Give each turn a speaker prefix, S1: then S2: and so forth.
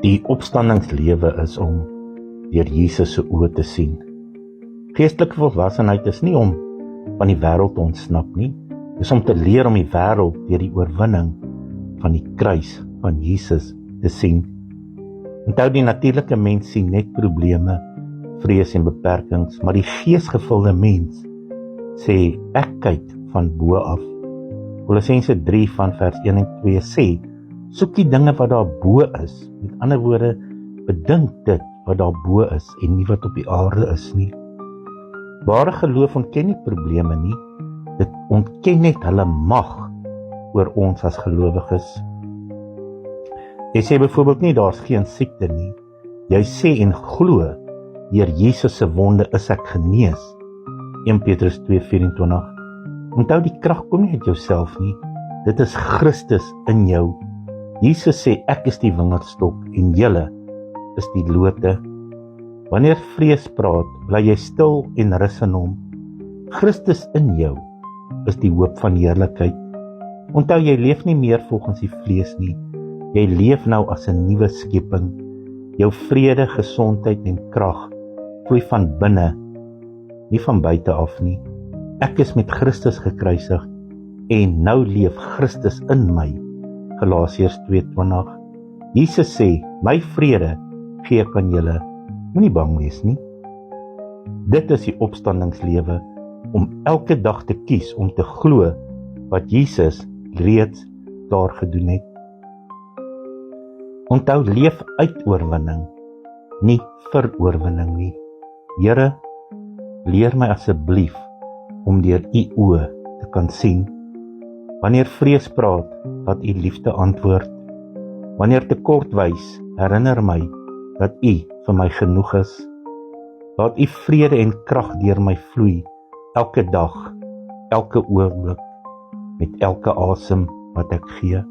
S1: Die opstandingslewe is om deur Jesus se oë te sien. Geestelike volwassenheid is nie om van die wêreld te ontsnap nie, dis om te leer om die wêreld deur die oorwinning van die kruis van Jesus te sien. Onthou, die natuurlike mens sien net probleme, vrees en beperkings, maar die geesgevulde mens sê, ek kyk van bo af. Kolossense 3 van vers 1 en 2 sê, soek die dinge wat daar bo is. Met ander woorde, bedink dit wat daar bo is en nie wat op die aarde is nie. Ware geloof ontken nie probleme nie, dit ontken net hulle mag oor ons as gelowiges. Jy sê byvoorbeeld nie, daar's geen siekte nie. Jy sê en glo, deur Jesus se wonde is ek genees. 1 Petrus 2:24. Onthou, die krag kom nie uit jouself nie, dit is Christus in jou. Jesus sê, ek is die wingerdstok en julle is die lote. Wanneer vrees praat, bly jy stil en rus in hom. Christus in jou is die hoop van heerlikheid. Onthou, jy leef nie meer volgens die vlees nie. Jy leef nou as 'n nuwe skepping. Jou vrede, gesondheid en krag vloei van binne, nie van buite af nie. Ek is met Christus gekruisig en nou leef Christus in my. Galasiërs 2:20. Jesus sê, my vrede gee ek aan julle, moenie bang wees nie. Dit is die opstandingslewe, om elke dag te kies om te glo wat Jesus reeds daar gedoen het. Onthou, leef uit oorwinning, nie vir oorwinning nie. Here, leer my asseblief om deur u oë te kan sien. Wanneer vrees praat, dat u liefde antwoord. Wanneer tekort wys, herinner my dat u vir my genoeg is. Laat u vrede en krag deur my vloei, elke dag, elke oomblik, met elke asem wat ek gee.